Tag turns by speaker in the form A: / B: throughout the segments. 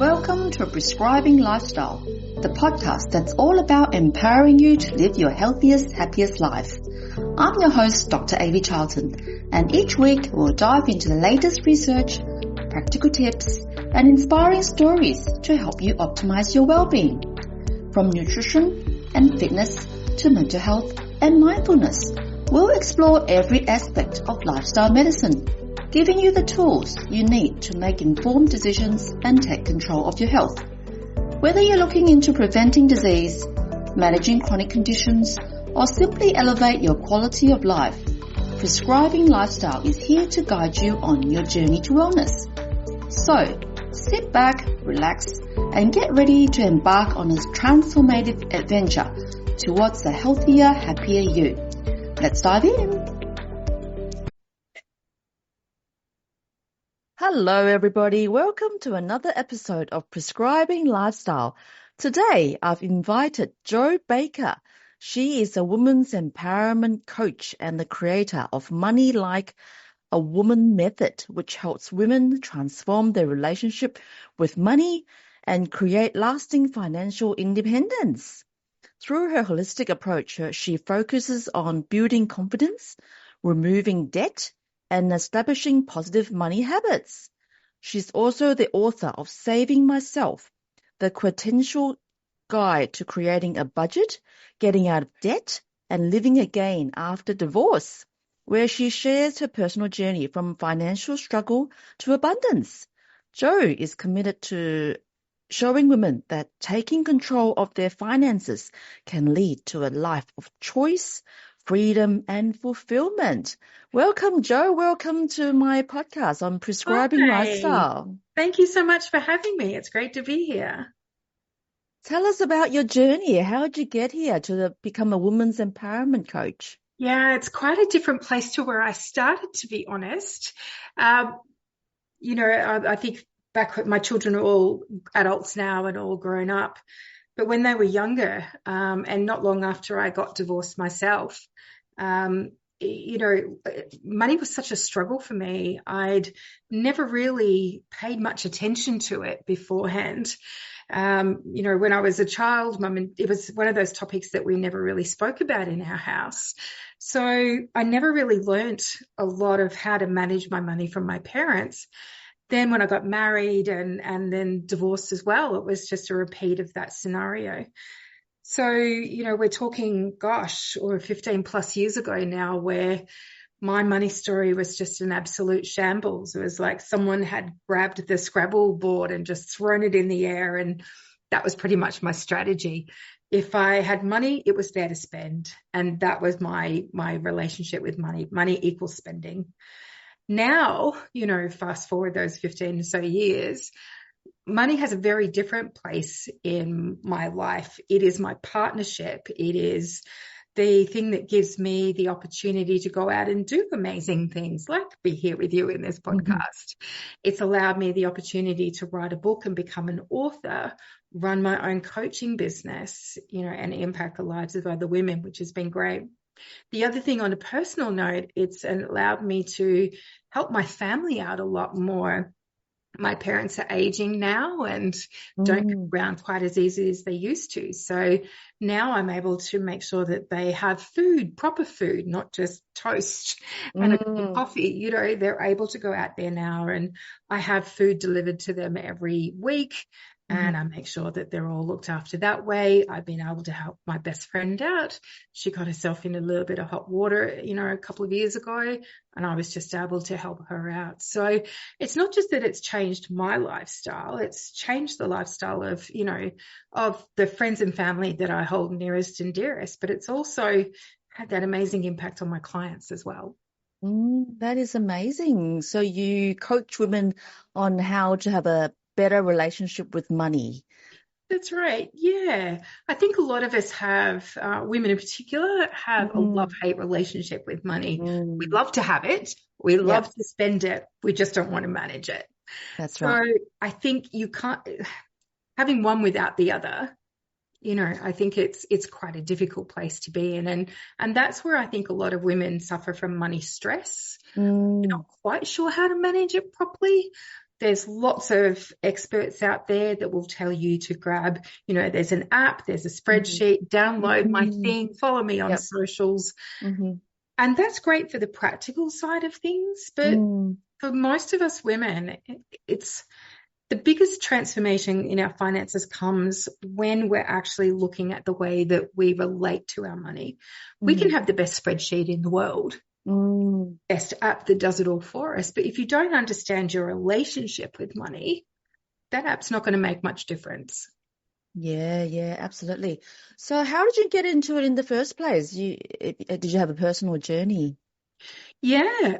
A: Welcome to Prescribing Lifestyle, the podcast that's all about empowering you to live your healthiest, happiest life. I'm your host, Dr. Avi Charlton, and each week we'll dive into the latest research, practical tips, and inspiring stories to help you optimize your well-being. From nutrition and fitness to mental health and mindfulness, we'll explore every aspect of lifestyle medicine, giving you the tools you need to make informed decisions and take control of your health. Whether you're looking into preventing disease, managing chronic conditions, or simply elevate your quality of life, Prescribing Lifestyle is here to guide you on your journey to wellness. So, sit back, relax, and get ready to embark on this transformative adventure towards a healthier, happier you. Let's dive in. Hello everybody, welcome to another episode of Prescribing Lifestyle. Today I've invited Jo Baker. She is a women's empowerment coach and the creator of Money Like a Woman method, which helps women transform their relationship with money and create lasting financial independence. Through her holistic approach, she focuses on building confidence, removing debt, and establishing positive money habits. She's also the author of Saving Myself, the quintessential guide to creating a budget, getting out of debt, and living again after divorce, where she shares her personal journey from financial struggle to abundance. Jo is committed to showing women that taking control of their finances can lead to a life of choice, freedom, and fulfillment. Welcome, Jo. Welcome to my podcast on Prescribing Lifestyle.
B: Thank you so much for having me. It's great to be here.
A: Tell us about your journey. How did you get here to become a women's empowerment coach?
B: Yeah, it's quite a different place to where I started, to be honest. I think back when my children are all adults now and all grown up, but when they were younger, and not long after I got divorced myself, money was such a struggle for me. I'd never really paid much attention to it beforehand. When I was a child, it was one of those topics that we never really spoke about in our house. So I never really learnt a lot of how to manage my money from my parents. Then when I got married and then divorced as well, it was just a repeat of that scenario. So, we're talking, over 15 plus years ago now, where my money story was just an absolute shambles. It was like someone had grabbed the Scrabble board and just thrown it in the air. And that was pretty much my strategy. If I had money, it was there to spend. And that was my relationship with money. Money equals spending. Now, fast forward those 15 or so years, money has a very different place in my life. It is my partnership. It is the thing that gives me the opportunity to go out and do amazing things, like be here with you in this podcast. Mm-hmm. It's allowed me the opportunity to write a book and become an author, run my own coaching business, and impact the lives of other women, which has been great. The other thing on a personal note, it's allowed me to help my family out a lot more. My parents are aging now and don't get around quite as easy as they used to. So now I'm able to make sure that they have food, proper food, not just toast and a cup of coffee. They're able to go out there now, and I have food delivered to them every week. And I make sure that they're all looked after that way. I've been able to help my best friend out. She got herself in a little bit of hot water, a couple of years ago, and I was just able to help her out. So it's not just that it's changed my lifestyle, it's changed the lifestyle of, of the friends and family that I hold nearest and dearest, but it's also had that amazing impact on my clients as well.
A: That is amazing. So you coach women on how to have a better relationship with money.
B: That's right. Yeah. I think a lot of us have, women in particular, have a love-hate relationship with money. We love to have it. We love to spend it. We just don't want to manage it.
A: That's right.
B: So I think you can't, having one without the other, I think it's quite a difficult place to be in. And that's where I think a lot of women suffer from money stress. They're not quite sure how to manage it properly. There's lots of experts out there that will tell you to grab, there's an app, there's a
A: Mm-hmm.
B: spreadsheet, download my
A: Mm-hmm.
B: thing, follow me on
A: Yep.
B: socials.
A: Mm-hmm.
B: And that's great for the practical side of things. But
A: Mm.
B: for most of us women, it's the biggest transformation in our finances comes when we're actually looking at the way that we relate to our money. We can
A: Mm-hmm.
B: have the best spreadsheet in the world,
A: Mm.
B: best app that does it all for us. But if you don't understand your relationship with money, that app's not going to make much difference.
A: Yeah, yeah, absolutely. So how did you get into it in the first place? Did you have a personal journey?
B: Yeah,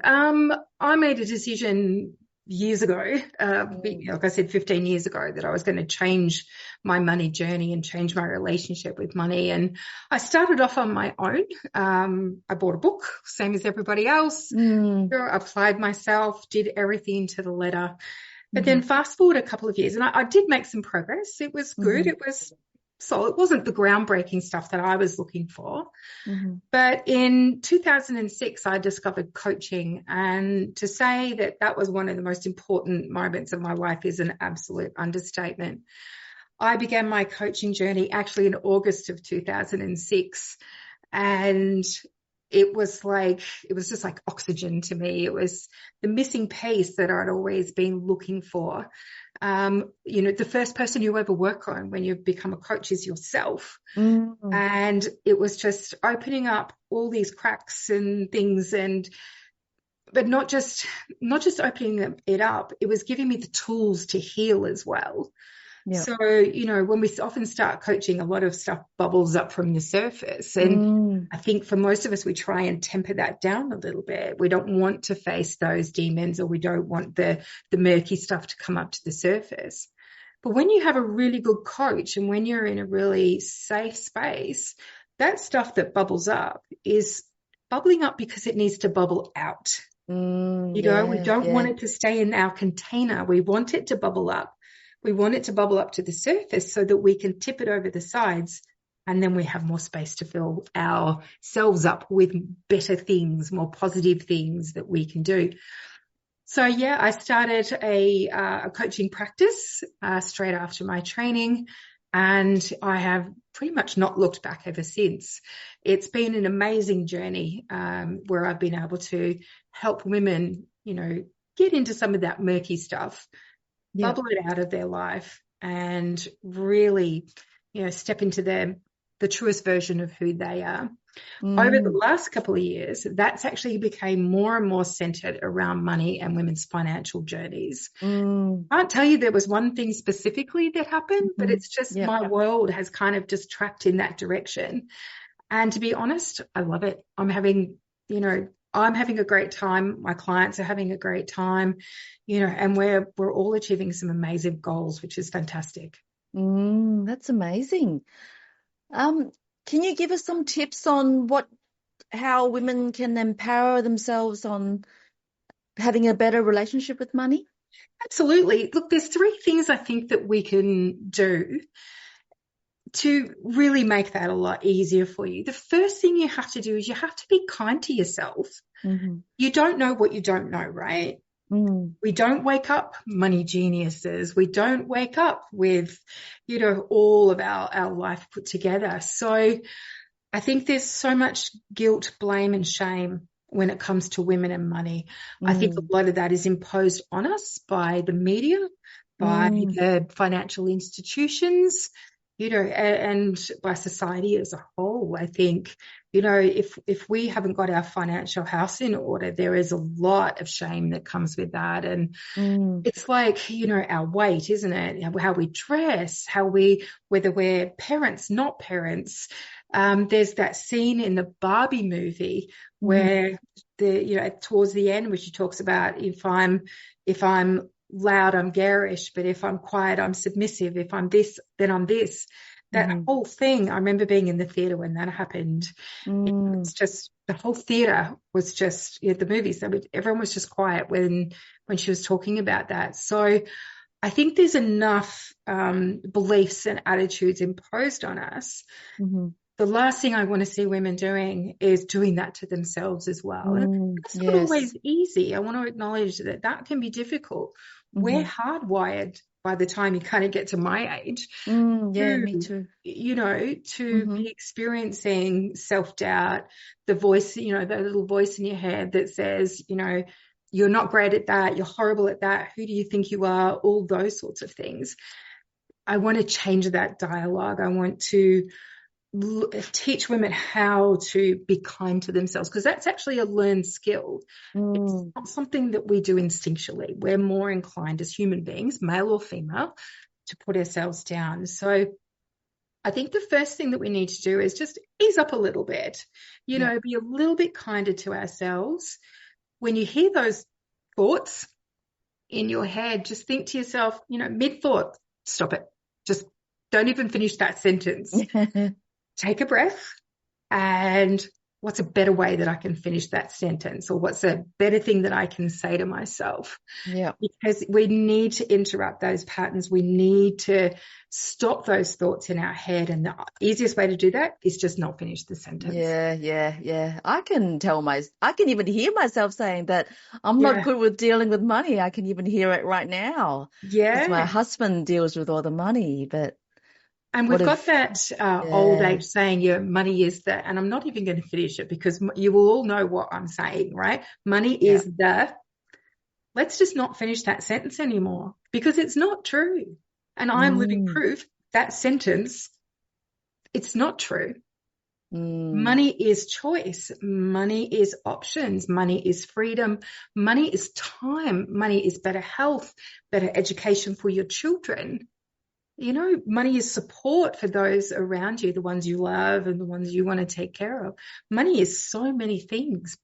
B: I made a decision years ago,
A: Mm.
B: like I said, 15 years ago, that I was going to change my money journey and change my relationship with money. And I started off on my own. I bought a book, same as everybody else.
A: Mm.
B: Applied myself, did everything to the letter. But
A: Mm-hmm.
B: then fast forward a couple of years, and I did make some progress. It was good.
A: Mm-hmm.
B: It was solid. It wasn't the groundbreaking stuff that I was looking for.
A: Mm-hmm.
B: But in 2006, I discovered coaching. And to say that that was one of the most important moments of my life is an absolute understatement. I began my coaching journey actually in August of 2006. And it was just like oxygen to me. It was the missing piece that I'd always been looking for. The first person you ever work on when you become a coach is yourself.
A: Mm.
B: And it was just opening up all these cracks and things, but not just opening it up, it was giving me the tools to heal as well.
A: Yeah.
B: So, when we often start coaching, a lot of stuff bubbles up from the surface. And
A: Mm.
B: I think for most of us, we try and temper that down a little bit. We don't want to face those demons, or we don't want the murky stuff to come up to the surface. But when you have a really good coach and when you're in a really safe space, that stuff that bubbles up is bubbling up because it needs to bubble out.
A: Mm.
B: We
A: Yeah,
B: don't want
A: yeah.
B: it to stay in our container. We want it to bubble up. We want it to bubble up to the surface so that we can tip it over the sides, and then we have more space to fill ourselves up with better things, more positive things that we can do. So yeah, I started a coaching practice straight after my training, and I have pretty much not looked back ever since. It's been an amazing journey where I've been able to help women, get into some of that murky stuff,
A: Yeah.
B: bubble it out of their life, and really, step into the truest version of who they are. Over the
A: Mm.
B: last couple of years, that's actually became more and more centered around money and women's financial journeys.
A: Mm.
B: I can't tell you there was one thing specifically that happened, but
A: Mm-hmm.
B: it's just
A: Yeah.
B: my world has kind of just tracked in that direction. And to be honest, I love it. I'm having a great time. My clients are having a great time, and we're all achieving some amazing goals, which is fantastic.
A: That's amazing. Um, can you give us some tips on how women can empower themselves on having a better relationship with money?
B: Absolutely. Look, there's three things I think that we can do to really make that a lot easier for you. The first thing you have to do is you have to be kind to yourself.
A: Mm-hmm.
B: You don't know what you don't know, right?
A: Mm.
B: We don't wake up money geniuses. We don't wake up with, all of our life put together. So I think there's so much guilt, blame, and shame when it comes to women and money. I think a
A: Mm.
B: lot of that is imposed on us by the media, by
A: Mm.
B: the financial institutions, and by society as a whole. I think, if we haven't got our financial house in order, there is a lot of shame that comes with that. And
A: Mm.
B: it's like, our weight, isn't it? How we dress, whether we're parents, not parents. There's that scene in the Barbie movie
A: Mm-hmm.
B: where towards the end, where she talks about if I'm loud, I'm garish, but if I'm quiet, I'm submissive. If I'm this, then I'm this. That
A: Mm-hmm.
B: whole thing, I remember being in the theater when that happened.
A: Mm.
B: It's just the whole theater was just the movies. Everyone was just quiet when she was talking about that. So I think there's enough beliefs and attitudes imposed on us.
A: Mm-hmm.
B: The last thing I want to see women doing is doing that to themselves as well. And
A: Mm.
B: that's not
A: Yes.
B: always easy. I want to acknowledge that can be difficult. we're
A: Mm-hmm.
B: hardwired by the time you kind of get to my age
A: Yeah,
B: to,
A: me too.
B: to
A: Mm-hmm.
B: be experiencing self-doubt, the voice, that little voice in your head that says, you're not great at that, you're horrible at that, who do you think you are, all those sorts of things. I want to change that dialogue. I want to teach women how to be kind to themselves, because that's actually a learned skill. It's
A: Mm.
B: not something that we do instinctually. We're more inclined as human beings, male or female, to put ourselves down. So I think the first thing that we need to do is just ease up a little bit,
A: Yeah.
B: be a little bit kinder to ourselves. When you hear those thoughts in your head, just think to yourself, mid thought, stop it. Just don't even finish that sentence. Take a breath. And what's a better way that I can finish that sentence? Or what's a better thing that I can say to myself?
A: Yeah.
B: Because we need to interrupt those patterns. We need to stop those thoughts in our head. And the easiest way to do that is just not finish the sentence.
A: Yeah. I can even hear myself saying that I'm not
B: Yeah.
A: good with dealing with money. I can even hear it right now because my
B: Yeah.
A: husband deals with all the money. But
B: And
A: what
B: we've got
A: if,
B: that old
A: yeah,
B: age saying, your money is the, and I'm not even going to finish it because you will all know what I'm saying, right? Money
A: yeah,
B: is the, let's just not finish that sentence anymore because it's not true. And I'm living
A: mm,
B: proof that sentence, it's not true.
A: mm,
B: Money is choice. Money is options. Money is freedom. Money is time. Money is better health, better education for your children. Money is support for those around you, the ones you love and the ones you want to take care of. Money is so many things.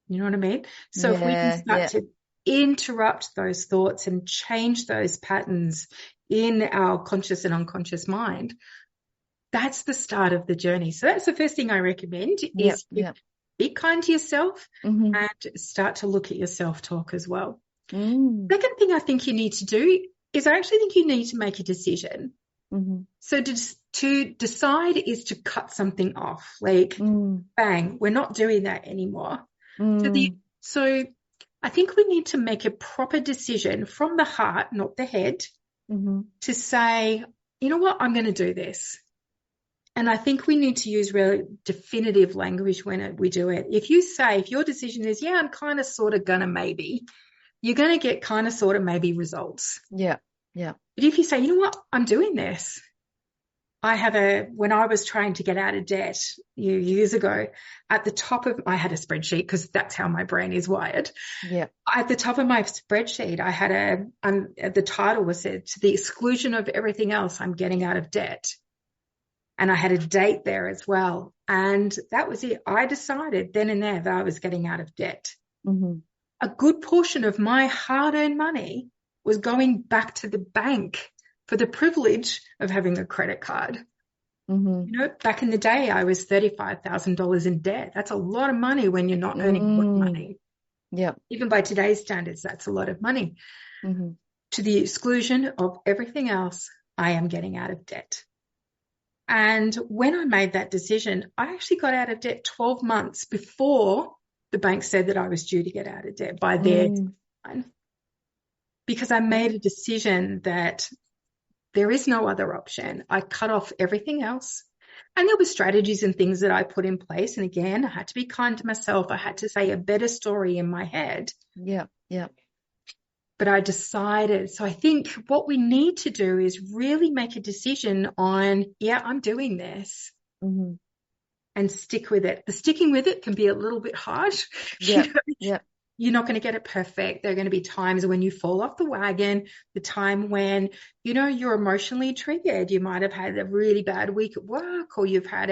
B: You know what I mean? So if we can
A: yeah,
B: start
A: yeah,
B: to interrupt those thoughts and change those patterns in our conscious and unconscious mind, that's the start of the journey. So that's the first thing I recommend
A: yeah,
B: is to
A: yeah,
B: be kind to yourself
A: mm-hmm,
B: and start to look at your self-talk as well.
A: mm,
B: Second thing I think you need to do is I actually think you need to make a decision.
A: mm-hmm,
B: So to decide is to cut something off, like
A: mm,
B: bang, we're not doing that anymore. So the
A: mm,
B: so I think we need to make a proper decision from the heart, not the head,
A: mm-hmm,
B: to say, you know what, I'm going to do this. And I think we need to use really definitive language when we do it. If your decision is, yeah, I'm kind of sort of gonna maybe, you're going to get kind of sort of maybe results.
A: yeah, yeah,
B: But if you say, you know what, I'm doing this. When I was trying to get out of debt years ago, I had a spreadsheet because that's how my brain is wired.
A: yeah,
B: At the top of my spreadsheet, I had the title was said, to the exclusion of everything else, I'm getting out of debt. And I had a date there as well. And that was it. I decided then and there that I was getting out of debt.
A: mm-hmm,
B: A good portion of my hard-earned money was going back to the bank for the privilege of having a credit card.
A: mm-hmm,
B: Back in the day, I was $35,000 in debt. That's a lot of money when you're not earning a lot of
A: mm,
B: money.
A: yeah,
B: Even by today's standards, that's a lot of money.
A: mm-hmm,
B: To the exclusion of everything else, I am getting out of debt. And when I made that decision, I actually got out of debt 12 months before the bank said that I was due to get out of debt by their
A: mm,
B: deadline, because I
A: yeah,
B: made a decision that there is no other option. I cut off everything else. And there were strategies and things that I put in place. And again, I had to be kind to myself. I had to say a better story in my head.
A: yeah, yeah,
B: But I decided. So I think what we need to do is really make a decision on, yeah, I'm doing this,
A: mm-hmm,
B: and stick with it. The sticking with it can be a little bit hard. You
A: yeah,
B: know,
A: yeah,
B: you're not going to get it perfect. There are going to be times when you fall off the wagon, the time when, you're emotionally triggered. You might have had a really bad week at work, or you've had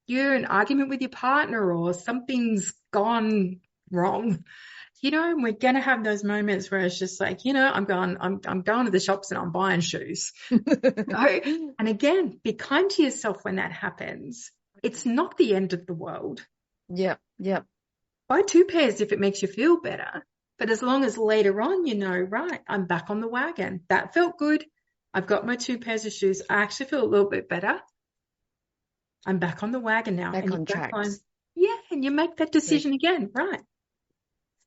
B: an argument with your partner, or something's gone wrong. And we're going to have those moments where it's just like, I'm going to the shops and I'm buying shoes. And again, be kind to yourself when that happens. It's not the end of the world.
A: yeah, yeah,
B: Buy two pairs if it makes you feel better. But as long as later on, right, I'm back on the wagon. That felt good. I've got my two pairs of shoes. I actually feel a little bit better. I'm back on the wagon now.
A: back
B: And
A: on
B: you're back
A: track.
B: on, yeah, and you make that
A: Great.
B: decision again, right?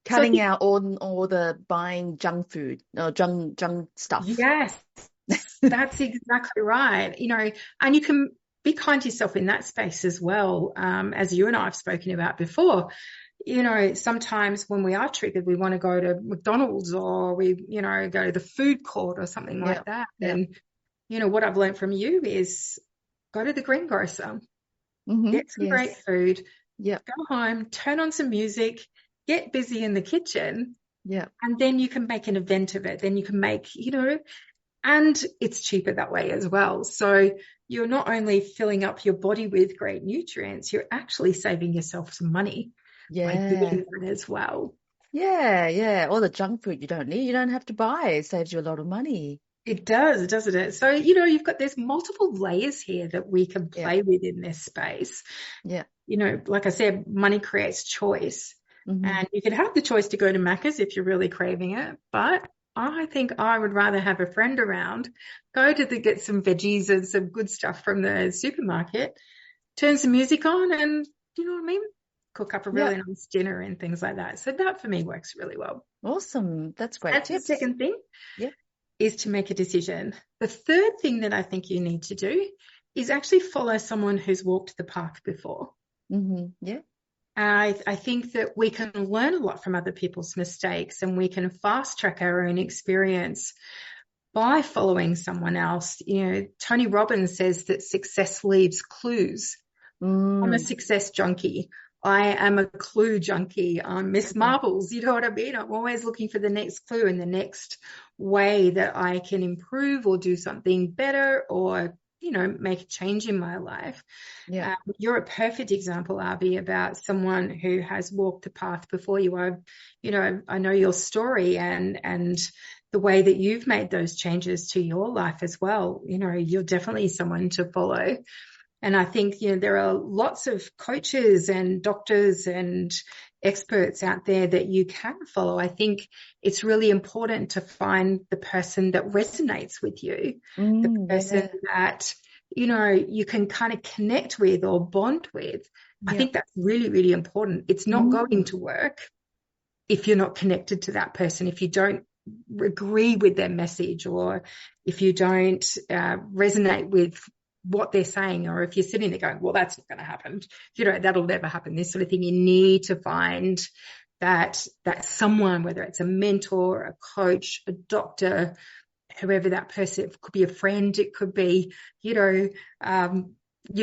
B: So I
A: Cutting
B: think,
A: out all the buying junk food or junk stuff.
B: yes, that's exactly right. And you can be kind to yourself in that space as well. As you and I have spoken about before, sometimes when we are triggered, we want to go to McDonald's or we, go to the food court or something
A: Yeah.
B: like that.
A: Yeah.
B: And, what I've learned from you is go to the greengrocer, get some great
A: Yes.
B: food,
A: Yeah.
B: go home, turn on some music, get busy in the kitchen,
A: Yeah.
B: and then you can make an event of it. Then you can make, and it's cheaper that way as well. So you're not only filling up your body with great nutrients, you're actually saving yourself some money by
A: Yeah.
B: doing that as well.
A: Yeah. Yeah. All the junk food you don't need, you don't have to buy. It saves you a lot of money.
B: It does, doesn't it? So, there's multiple layers here that we can
A: Yeah.
B: play with in this space.
A: Yeah.
B: Like I said, money creates choice.
A: Mm-hmm.
B: And you can have the choice to go to Macca's if you're really craving it. But I think I would rather have a friend around, get some veggies and some good stuff from the supermarket, turn some music on and, you know what I mean? Cook up a
A: Yeah.
B: really nice dinner and things like that. So that for me works really well.
A: Awesome. That's great
B: That's the
A: tips.
B: second thing,
A: Yeah.
B: is to make a decision. The third thing that I think you need to do is actually follow someone who's walked the path before.
A: Yeah.
B: I think that we can learn a lot from other people's mistakes and we can fast track our own experience by following someone else. Tony Robbins says that success leaves clues. I'm a
A: Mm.
B: success junkie. I am a clue junkie. I'm Miss
A: Okay.
B: Marbles. You know what I mean? I'm always looking for the next clue and the next way that I can improve or do something better or, make a change in my life.
A: Yeah.
B: You're a perfect example, Avi, about someone who has walked the path before you. I know your story and the way that you've made those changes to your life as well. You're definitely someone to follow. And I think, there are lots of coaches and doctors and experts out there that you can follow. I think it's really important to find the person that resonates with you, the person
A: Yeah.
B: that, you can kind of connect with or bond with. I
A: Yeah.
B: think that's really, really important. It's not going
A: Mm.
B: to work if you're not connected to that person, if you don't agree with their message or if you don't resonate with what they're saying, or if you're sitting there going, well, that's not going to happen, that'll never happen, this sort of thing. You need to find that someone, whether it's a mentor, a coach, a doctor, whoever that person, it could be a friend, it could be, your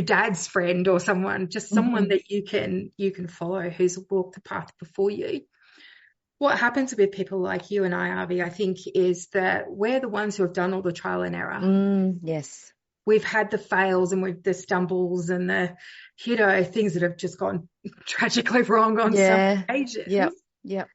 B: dad's friend or someone, just someone that you can follow who's walked the path before you. What happens with people like you and I, Avi, I think, is that we're the ones who have done all the trial and error.
A: Yes.
B: We've had the fails and the stumbles and the, things that have just gone tragically wrong on some
A: Yeah.
B: occasions.
A: Yep. Yep.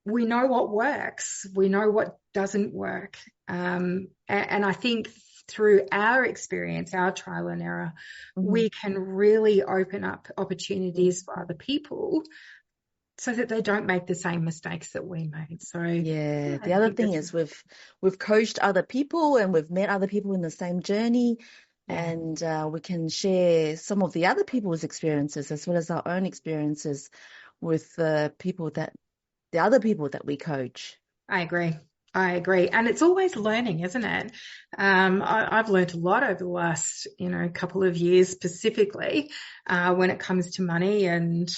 B: We know what works. We know what doesn't work. And I think through our experience, our trial and error, we can really open up opportunities for other people so that they don't make the same mistakes that we made. So
A: Yeah.
B: I
A: The other
B: think
A: thing
B: that's,
A: is we've coached other people and we've met other people in the same journey,
B: yeah,
A: and we can share some of the other people's experiences as well as our own experiences with the other people that we coach.
B: I agree. I agree. And it's always learning, isn't it? I've learned a lot over the last, couple of years, specifically when it comes to money and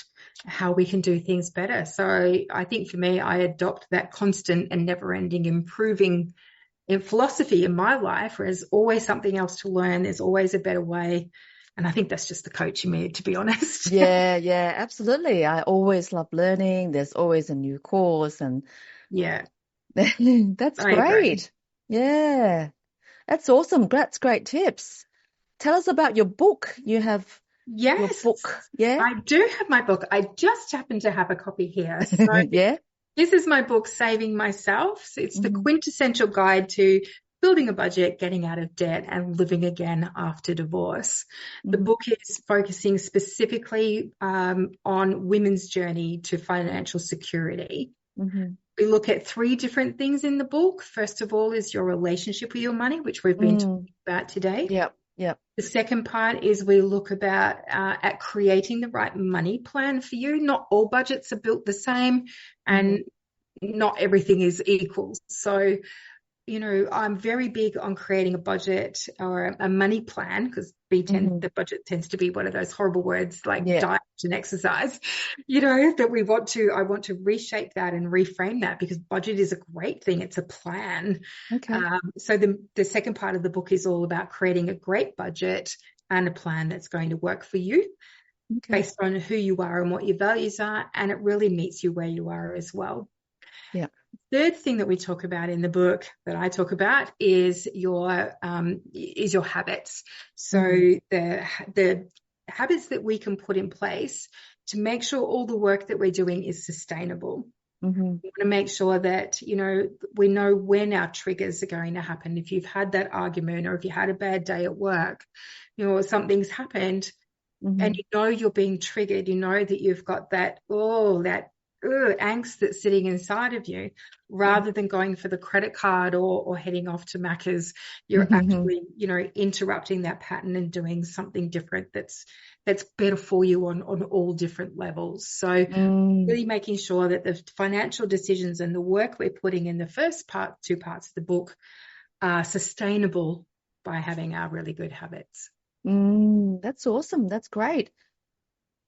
B: how we can do things better. So I think for me, I adopt that constant and never ending improving in philosophy in my life, where there's always something else to learn. There's always a better way. And I think that's just the coach in me, to be honest.
A: Yeah, yeah, absolutely. I always love learning. There's always a new course, and
B: Yeah,
A: that's
B: I agree.
A: great. Yeah, that's awesome. That's great tips. Tell us about your book. You have your
B: Yes,
A: book, yeah?
B: I do have my book. I just happen to have a copy here. So
A: Yeah.
B: this is my book, Saving Myself. So it's the
A: Hmm.
B: quintessential guide to building a budget, getting out of debt, and living again after divorce. The
A: Hmm.
B: book is focusing specifically on women's journey to financial security.
A: Hmm.
B: We look at three different things in the book. First of all is your relationship with your money, which we've been talking
A: Mm.
B: about today.
A: Yep. Yep.
B: The second part is we look about at creating the right money plan for you. Not all budgets are built the same,
A: Mhm.
B: and not everything is equal. So, I'm very big on creating a budget or a money plan, because
A: Mhm.
B: the budget tends to be one of those horrible words like
A: Yeah.
B: diet and exercise, that I want to reshape that and reframe that, because budget is a great thing. It's a plan.
A: Okay.
B: So the second part of the book is all about creating a great budget and a plan that's going to work for you
A: Okay.
B: based on who you are and what your values are. And it really meets you where you are as well.
A: Yeah.
B: Third thing that we talk about in the book, that I talk about, is your habits. So
A: Mhm.
B: the habits that we can put in place to make sure all the work that we're doing is sustainable.
A: Mhm.
B: We want to make sure that, we know when our triggers are going to happen. If you've had that argument, or if you had a bad day at work, something's happened, and
A: Mhm.
B: you're being triggered, that you've got that angst that's sitting inside of you, rather than going for the credit card or heading off to Macca's, you're
A: Mhm.
B: actually, interrupting that pattern and doing something different that's better for you on all different levels. So
A: Mm.
B: really making sure that the financial decisions and the work we're putting in the two parts of the book are sustainable by having our really good habits.
A: That's awesome. That's great.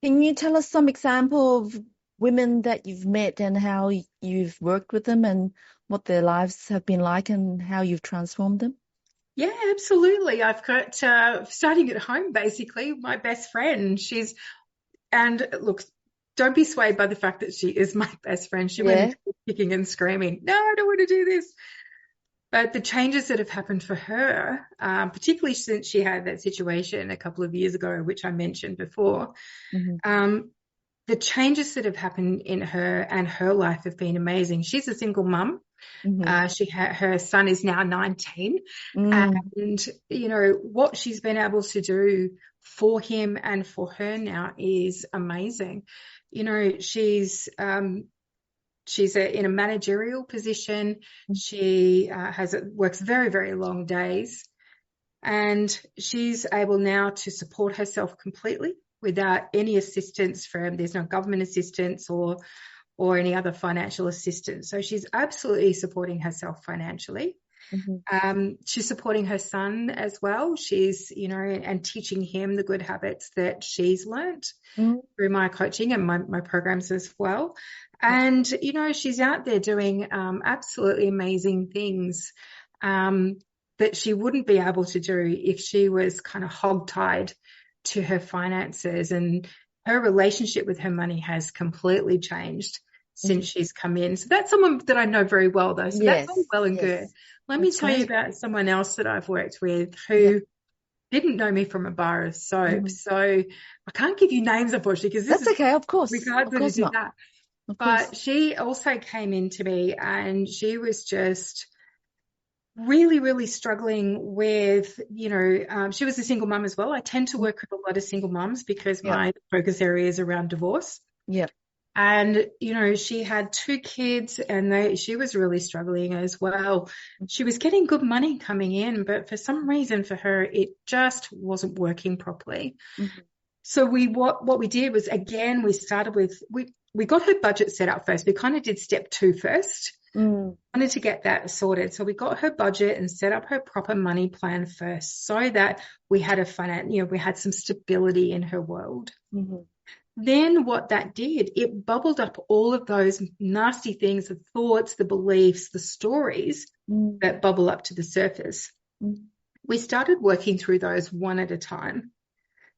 A: Can you tell us some example of women that you've met and how you've worked with them and what their lives have been like and how you've transformed them?
B: Yeah, absolutely. I've got, starting at home, basically, my best friend. And look, don't be swayed by the fact that she is my best friend. She went
A: Yeah.
B: into kicking and screaming, no, I don't want to do this. But the changes that have happened for her, particularly since she had that situation a couple of years ago, which I mentioned before,
A: Mhm.
B: um, the changes that have happened in her and her life have been amazing. She's a single mum.
A: Mhm.
B: Her son is now 19,
A: Mm.
B: and what she's been able to do for him and for her now is amazing. She's in a managerial position. She works very, very long days, and she's able now to support herself completely without any assistance there's no government assistance or any other financial assistance. So she's absolutely supporting herself financially.
A: Mhm.
B: She's supporting her son as well. She's, and teaching him the good habits that she's learnt
A: Mm.
B: through my coaching and my programs as well.
A: Yeah.
B: And, she's out there doing absolutely amazing things that she wouldn't be able to do if she was kind of hogtied to her finances. And her relationship with her money has completely changed since
A: Mhm.
B: she's come in. So that's someone that I know very well, though. So that's all
A: Yes.
B: well and good.
A: Yes.
B: Let me
A: That's
B: tell you
A: great.
B: about someone else that I've worked with
A: Yeah.
B: who didn't know me from a bar of soap.
A: Mhm.
B: So I can't give you names, unfortunately, because this
A: That's
B: is
A: okay. Of course.
B: hard
A: Of
B: to
A: course
B: do
A: not.
B: that.
A: Of course.
B: But she also came into me, and she was just really, really struggling with, she was a single mum as well. I tend to work with a lot of single mums because
A: Yep.
B: my focus area is around divorce.
A: Yep.
B: And, she had two kids, and she was really struggling as well. She was getting good money coming in, but for some reason for her, it just wasn't working properly.
A: Mhm.
B: So what we did was, again, we got her budget set up first. We kind of did step two first.
A: Mm.
B: Wanted to get that sorted. So we got her budget and set up her proper money plan first, so that we had we had some stability in her world.
A: Mhm.
B: Then what that did, it bubbled up all of those nasty things, the thoughts, the beliefs, the stories
A: Mm.
B: that bubble up to the surface.
A: Mm.
B: We started working through those one at a time,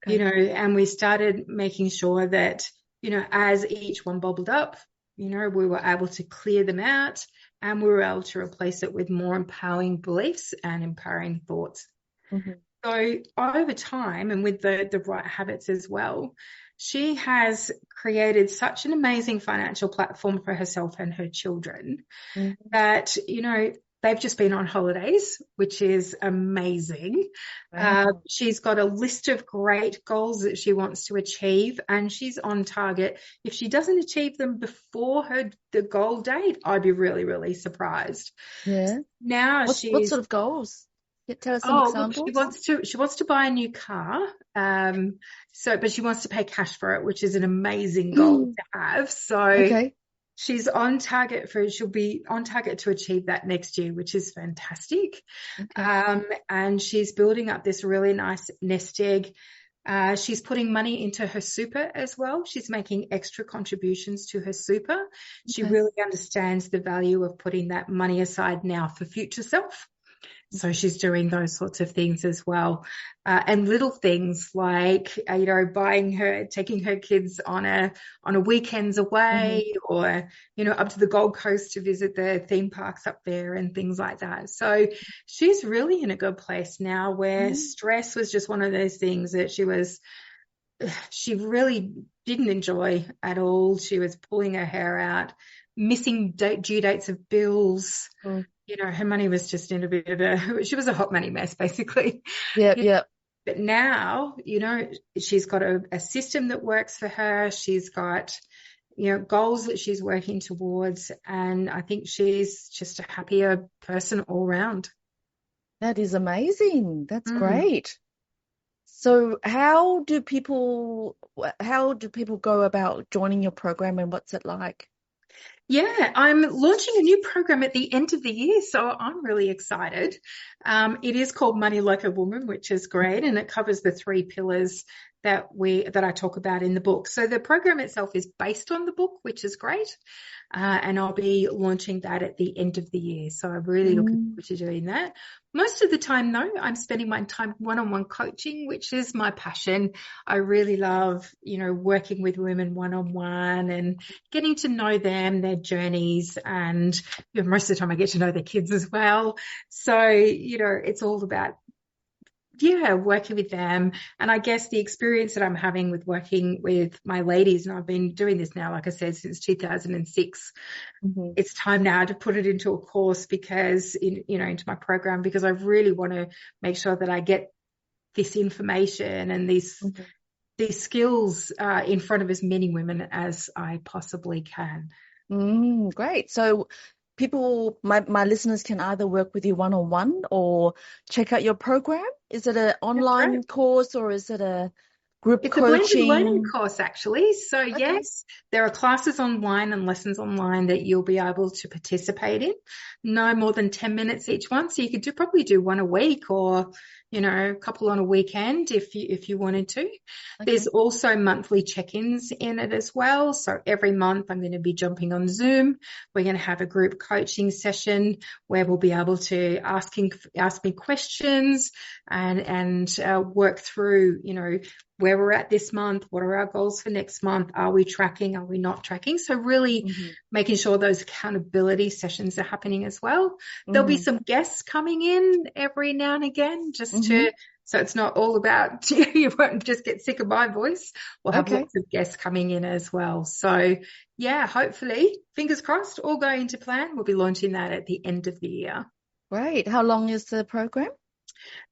A: Okay.
B: and we started making sure that, as each one bubbled up, we were able to clear them out, and we were able to replace it with more empowering beliefs and empowering thoughts.
A: Mhm.
B: So over time, and with the right habits as well, she has created such an amazing financial platform for herself and her children
A: Mhm.
B: that, they've just been on holidays, which is amazing.
A: Wow.
B: She's got a list of great goals that she wants to achieve, and she's on target. If she doesn't achieve them before the goal date, I'd be really, really surprised.
A: Yeah.
B: Now
A: What
B: she's
A: sort of goals? Tell us some
B: Oh, look, she
A: examples.
B: wants to buy a new car. But she wants to pay cash for it, which is an amazing goal to have. So
A: Okay.
B: she'll be on target to achieve that next year, which is fantastic.
A: Okay.
B: And she's building up this really nice nest egg. She's putting money into her super as well. She's making extra contributions to her super. She
A: Okay.
B: really understands the value of putting that money aside now for future self. So she's doing those sorts of things as well. And little things like, taking her kids on a weekends
A: Mm-hmm.
B: away, or, up to the Gold Coast to visit the theme parks up there and things like that. So she's really in a good place now, where stress was just one of those things that she really didn't enjoy at all. She was pulling her hair out, missing due dates of bills.
A: Mm-hmm.
B: Her money was just in a bit of she was a hot money mess, basically.
A: Yep. Yep.
B: But now, she's got a system that works for her. She's got, goals that she's working towards. And I think she's just a happier person all round.
A: That is amazing. That's
B: Mm.
A: great. So how do people go about joining your program and what's it like?
B: Yeah, I'm launching a new program at the end of the year, so I'm really excited. It is called Money Like a Woman, which is great, and it covers the 3 pillars that I talk about in the book. So the program itself is based on the book, which is great, and I'll be launching that at the end of the year. So I'm really looking
A: Mm,
B: forward to doing that. Most of the time, though, I'm spending my time one-on-one coaching, which is my passion. I really love, working with women one-on-one and getting to know them, their journeys, and most of the time I get to know their kids as well. So, it's all about, working with them. And I guess the experience that I'm having with working with my ladies, and I've been doing this now, like I said, since 2006,
A: mhm,
B: it's time now to put it into a course into my program, because I really want to make sure that I get this information and these
A: mhm.
B: skills in front of as many women as I possibly can.
A: Great. So my listeners can either work with you one-on-one or check out your program. Is it an
B: That's right.
A: online course or is it a group
B: It's a blended learning
A: coaching?
B: course, actually. So
A: Okay.
B: yes, there are classes online and lessons online that you'll be able to participate in. No more than 10 minutes each one. So you could probably do one a week, or, a couple on a weekend if you wanted to. There's
A: Okay.
B: also monthly check-ins in it as well. So every month I'm going to be jumping on Zoom. We're going to have a group coaching session where we'll be able to ask me questions and work through, where we're at this month, what are our goals for next month, are we tracking, are we not tracking? So really
A: Hmm.
B: making sure those accountability sessions are happening as well. There'll be
A: Hmm.
B: some guests coming in every now and again,
A: Hmm.
B: so it's not all about, you won't just get sick of my voice. We'll have
A: Okay.
B: lots of guests coming in as well. So yeah, hopefully, fingers crossed, all going to plan. We'll be launching that at the end of the year.
A: Great. How long is the program?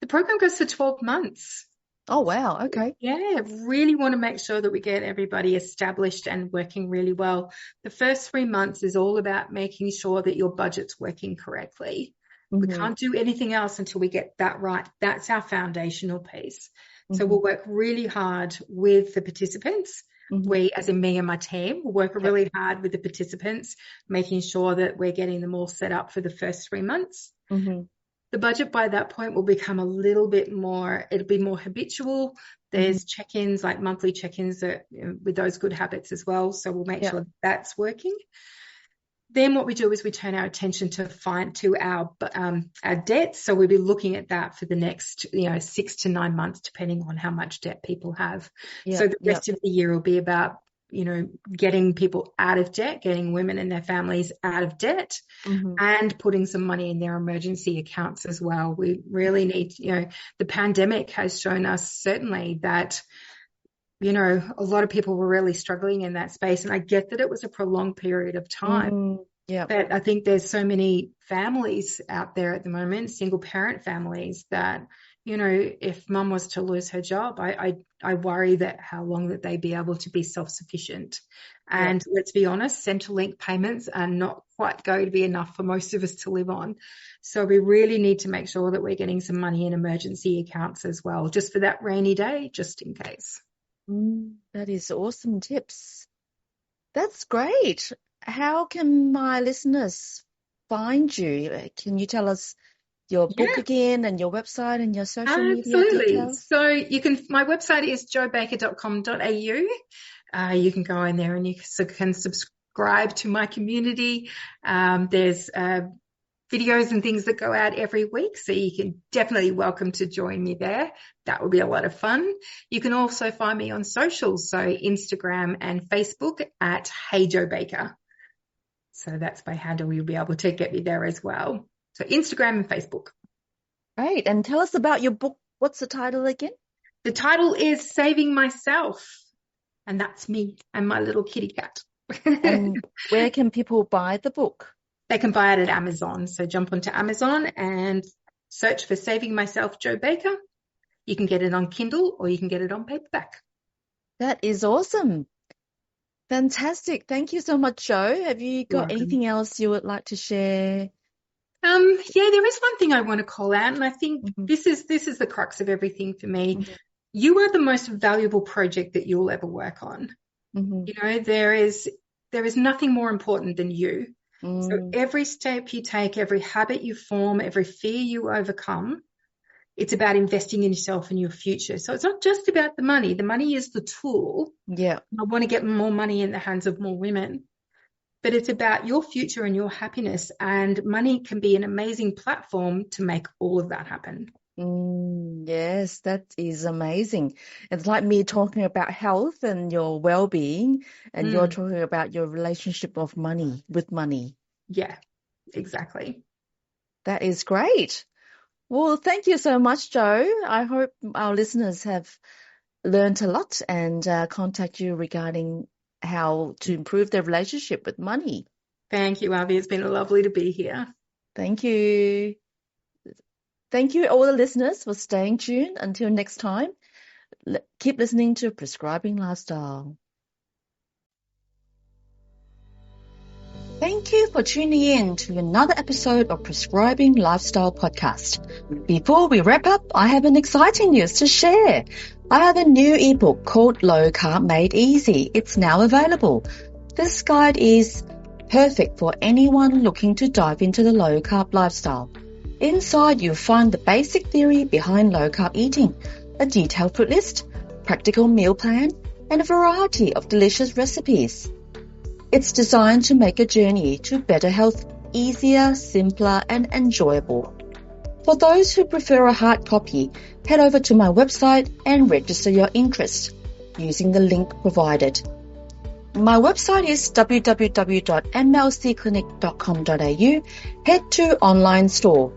B: The program goes for 12 months.
A: Oh, wow. Okay.
B: Yeah, really want to make sure that we get everybody established and working really well. The first 3 months is all about making sure that your budget's working correctly. We
A: Hmm.
B: can't do anything else until we get that right. That's our foundational piece. So
A: Hmm.
B: we'll work really hard with the participants.
A: Hmm.
B: We, as in me and my team, will work
A: Yep.
B: really hard with the participants, making sure that we're getting them all set up for the first 3 months.
A: Hmm.
B: The budget by that point will become a little bit more, it'll be more habitual.
A: Hmm.
B: There's check-ins, like monthly check-ins that, with those good habits as well. So we'll make
A: Yep.
B: sure that's working. Then what we do is we turn our attention to our debt. So we'll be looking at that for the next 6 to 9 months, depending on how much debt people have. So
A: Yep.
B: the
A: Yep.
B: rest of the year will be about getting people out of debt, getting women and their families out of debt,
A: Hmm.
B: and putting some money in their emergency accounts as well. We really need, the pandemic has shown us certainly that, a lot of people were really struggling in that space. And I get that it was a prolonged period of time,
A: Yep.
B: but I think there's so many families out there at the moment, single parent families, that, if mum was to lose her job, I worry that how long that they'd be able to be self-sufficient.
A: Yeah.
B: And let's be honest, Centrelink payments are not quite going to be enough for most of us to live on. So we really need to make sure that we're getting some money in emergency accounts as well, just for that rainy day, just in case.
A: That is awesome tips. That's great. How can my listeners find you? Can you tell us your book
B: Yeah,
A: again and your website and your social media
B: absolutely.
A: details?
B: So my website is jobaker.com.au. You can go in there and you can subscribe to my community. There's videos and things that go out every week, so you can definitely welcome to join me there. That will be a lot of fun. You can also find me on socials, so Instagram and Facebook at Hey Joe Baker. So that's my handle. You'll be able to get me there as well. So Instagram and Facebook.
A: Great. And tell us about your book. What's the title again?
B: The title is Saving Myself, and that's me and my little kitty cat.
A: And where can people buy the book?
B: They can buy it at Amazon. So jump onto Amazon and search for Saving Myself, Joe Baker. You can get it on Kindle or you can get it on paperback.
A: That is awesome. Fantastic. Thank you so much, Joe. Have you got anything else you would like to share?
B: Yeah, there is one thing I want to call out, and I think this is the crux of everything for me. You are the most valuable project that you'll ever work on. There is nothing more important than you. So every step you take, every habit you form, every fear you overcome, it's about investing in yourself and your future. So it's not just about the money. The money is the tool.
A: Yeah.
B: I want to get more money in the hands of more women. But it's about your future and your happiness, and money can be an amazing platform to make all of that happen.
A: Yes, that is amazing. It's like me talking about health and your well-being, and you're talking about your relationship of money with money.
B: Yeah, exactly.
A: That is great. Well, thank you so much, Joe. I hope our listeners have learned a lot and contact you regarding how to improve their relationship with money.
B: Thank you, Avi. It's been lovely to be here.
A: Thank you. Thank you, all the listeners, for staying tuned. Until next time, keep listening to Prescribing Lifestyle. Thank you for tuning in to another episode of Prescribing Lifestyle Podcast. Before we wrap up, I have an exciting news to share. I have a new ebook called Low Carb Made Easy. It's now available. This guide is perfect for anyone looking to dive into the low carb lifestyle. Inside, you'll find the basic theory behind low carb eating, a detailed food list, practical meal plan, and a variety of delicious recipes. It's designed to make a journey to better health easier, simpler, and enjoyable. For those who prefer a hard copy, head over to my website and register your interest using the link provided. My website is www.mlcclinic.com.au. Head to online store.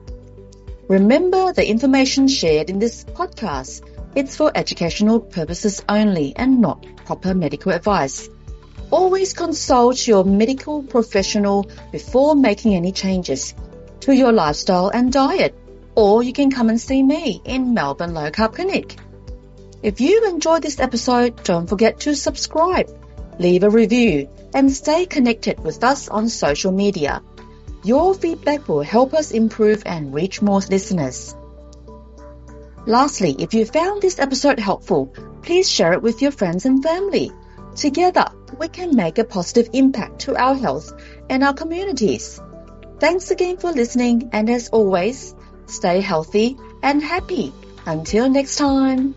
A: Remember, the information shared in this podcast, it's for educational purposes only and not proper medical advice. Always consult your medical professional before making any changes to your lifestyle and diet, or you can come and see me in Melbourne Low Carb Clinic. If you enjoyed this episode, don't forget to subscribe, leave a review, and stay connected with us on social media. Your feedback will help us improve and reach more listeners. Lastly, if you found this episode helpful, please share it with your friends and family. Together, we can make a positive impact to our health and our communities. Thanks again for listening, and as always, stay healthy and happy. Until next time.